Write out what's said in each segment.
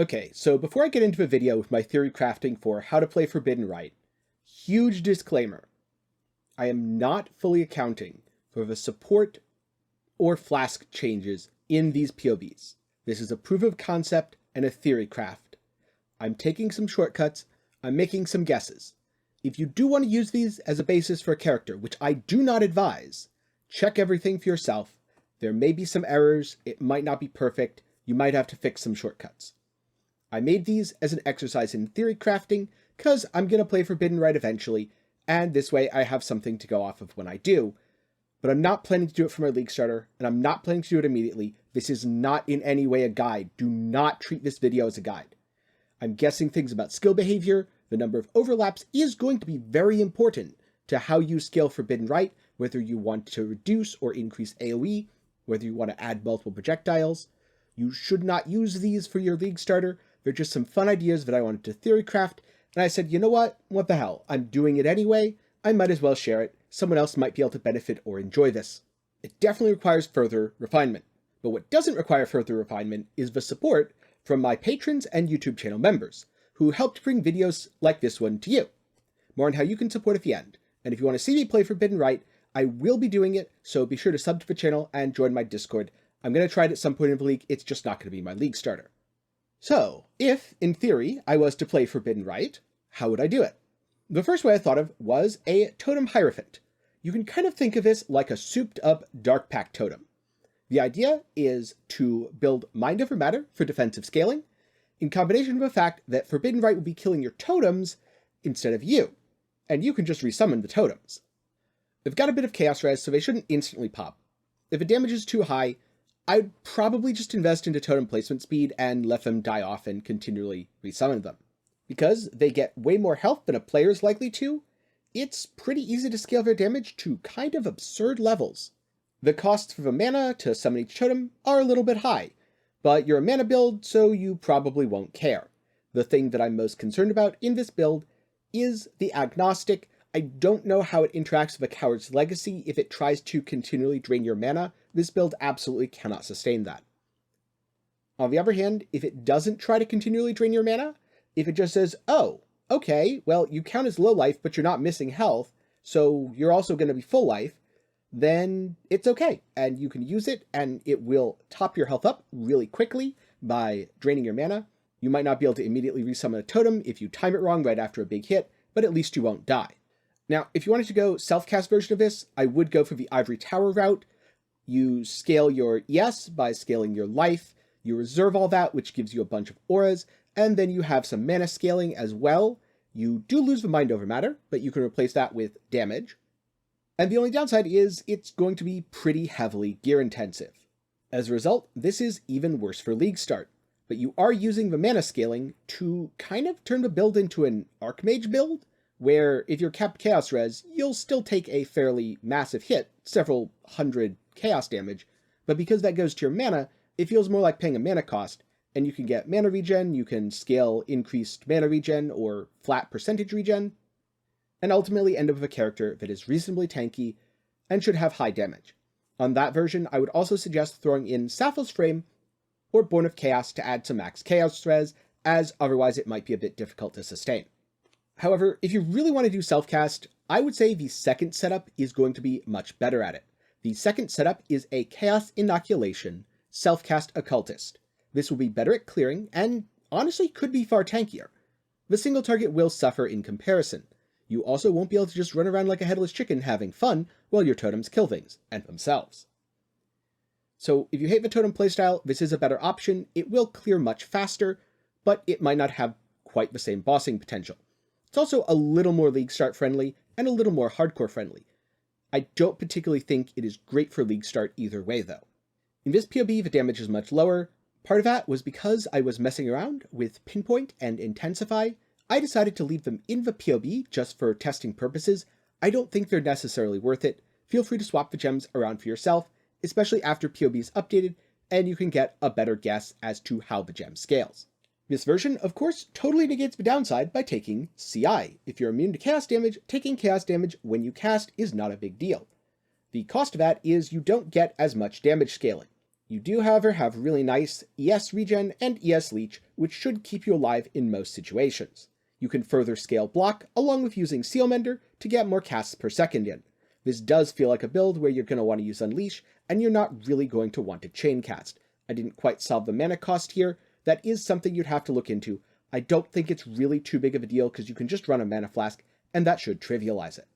Okay, so before I get into a video with my theory crafting for how to play Forbidden Right, huge disclaimer. I am not fully accounting for the support or flask changes in these POBs. This is a proof of concept and a theory craft. I'm taking some shortcuts, I'm making some guesses. If you do want to use these as a basis for a character, which I do not advise, check everything for yourself. There may be some errors, it might not be perfect, you might have to fix some shortcuts. I made these as an exercise in theory crafting because I'm going to play Forbidden Right eventually, and this way I have something to go off of when I do. But I'm not planning to do it for my League starter, and I'm not planning to do it immediately. This is not in any way a guide. Do not treat this video as a guide. I'm guessing things about skill behavior. The number of overlaps is going to be very important to how you scale Forbidden Right, whether you want to reduce or increase AoE, whether you want to add multiple projectiles. You should not use these for your League starter. They're just some fun ideas that I wanted to theory craft, and I said, you know what? What the hell? I'm doing it anyway. I might as well share it. Someone else might be able to benefit or enjoy this. It definitely requires further refinement. But what doesn't require further refinement is the support from my patrons and YouTube channel members, who helped bring videos like this one to you. More on how you can support at the end. And if you want to see me play Forbidden Right, I will be doing it, so be sure to sub to the channel and join my Discord. I'm going to try it at some point in the League, it's just not going to be my League starter. So, if, in theory, I was to play Forbidden Right, how would I do it? The first way I thought of was a Totem Hierophant. You can kind of think of this like a souped-up Dark Pact totem. The idea is to build Mind Over Matter for defensive scaling, in combination with the fact that Forbidden Right will be killing your totems instead of you, and you can just resummon the totems. They've got a bit of Chaos Res, so they shouldn't instantly pop. If the damage is too high, I'd probably just invest into totem placement speed and let them die off and continually resummon them. Because they get way more health than a player is likely to, it's pretty easy to scale their damage to kind of absurd levels. The costs for the mana to summon each totem are a little bit high, but you're a mana build, so you probably won't care. The thing that I'm most concerned about in this build is the Agnostic. I don't know how it interacts with a Coward's Legacy if it tries to continually drain your mana. This build absolutely cannot sustain that. On the other hand, if it doesn't try to continually drain your mana, if it just says, oh, okay, well, you count as low life, but you're not missing health, so you're also going to be full life, then it's okay, and you can use it, and it will top your health up really quickly by draining your mana. You might not be able to immediately resummon a totem if you time it wrong right after a big hit, but at least you won't die. Now, if you wanted to go self-cast version of this, I would go for the Ivory Tower route. You scale your ES by scaling your life, you reserve all that, which gives you a bunch of auras, and then you have some mana scaling as well. You do lose the Mind Over Matter, but you can replace that with damage. And the only downside is it's going to be pretty heavily gear intensive. As a result, this is even worse for League start, but you are using the mana scaling to kind of turn the build into an Archmage build, where if you're capped Chaos Res, you'll still take a fairly massive hit, several hundred Chaos damage, but because that goes to your mana, it feels more like paying a mana cost, and you can get mana regen, you can scale increased mana regen or flat percentage regen, and ultimately end up with a character that is reasonably tanky and should have high damage. On that version, I would also suggest throwing in Sappho's Frame or Born of Chaos to add some max Chaos Res, as otherwise it might be a bit difficult to sustain. However, if you really want to do self-cast, I would say the second setup is going to be much better at it. The second setup is a Chaos Inoculation self-cast Occultist. This will be better at clearing, and honestly could be far tankier. The single target will suffer in comparison. You also won't be able to just run around like a headless chicken having fun while your totems kill things, and themselves. So if you hate the totem playstyle, this is a better option. It will clear much faster, but it might not have quite the same bossing potential. It's also a little more League start friendly, and a little more hardcore friendly. I don't particularly think it is great for League start either way though. In this POB, the damage is much lower. Part of that was because I was messing around with Pinpoint and Intensify. I decided to leave them in the POB just for testing purposes. I don't think they're necessarily worth it. Feel free to swap the gems around for yourself, especially after POB is updated, and you can get a better guess as to how the gem scales. This version, of course, totally negates the downside by taking CI. If you're immune to chaos damage, taking chaos damage when you cast is not a big deal. The cost of that is you don't get as much damage scaling. You do, however, have really nice ES regen and ES leech, which should keep you alive in most situations. You can further scale block, along with using Sealmender to get more casts per second in. This does feel like a build where you're going to want to use Unleash, and you're not really going to want to chain cast. I didn't quite solve the mana cost here. That is something you'd have to look into. I don't think it's really too big of a deal because you can just run a mana flask, and that should trivialize it.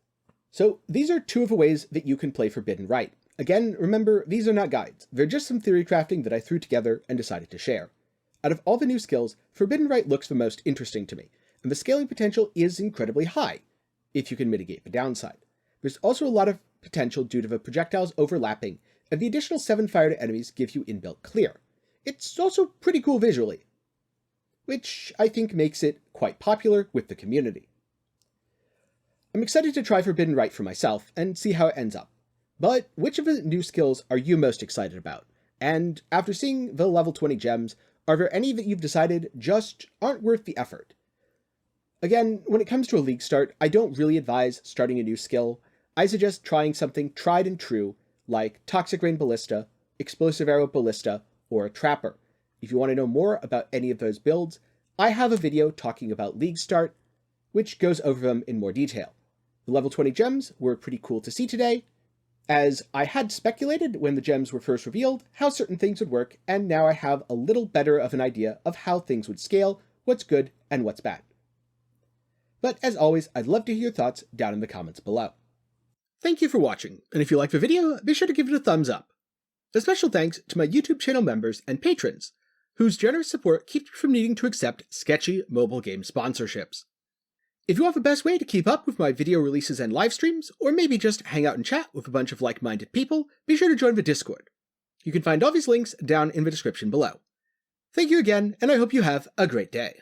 So these are two of the ways that you can play Forbidden Right. Again, remember, these are not guides. They're just some theory crafting that I threw together and decided to share. Out of all the new skills, Forbidden Right looks the most interesting to me, and the scaling potential is incredibly high, if you can mitigate the downside. There's also a lot of potential due to the projectiles overlapping, and the additional 7 fire to enemies give you inbuilt clear. It's also pretty cool visually, which I think makes it quite popular with the community. I'm excited to try Forbidden Right for myself and see how it ends up. But which of the new skills are you most excited about? And after seeing the level 20 gems, are there any that you've decided just aren't worth the effort? Again, when it comes to a league start, I don't really advise starting a new skill. I suggest trying something tried and true, like Toxic Rain Ballista, Explosive Arrow Ballista, or a Trapper. If you want to know more about any of those builds, I have a video talking about league start, which goes over them in more detail. The level 20 gems were pretty cool to see today, as I had speculated when the gems were first revealed how certain things would work, and now I have a little better of an idea of how things would scale, what's good, and what's bad. But as always, I'd love to hear your thoughts down in the comments below. Thank you for watching, and if you liked the video, be sure to give it a thumbs up. A special thanks to my YouTube channel members and patrons, whose generous support keeps me from needing to accept sketchy mobile game sponsorships. If you want the best way to keep up with my video releases and live streams, or maybe just hang out and chat with a bunch of like-minded people, be sure to join the Discord. You can find all these links down in the description below. Thank you again, and I hope you have a great day.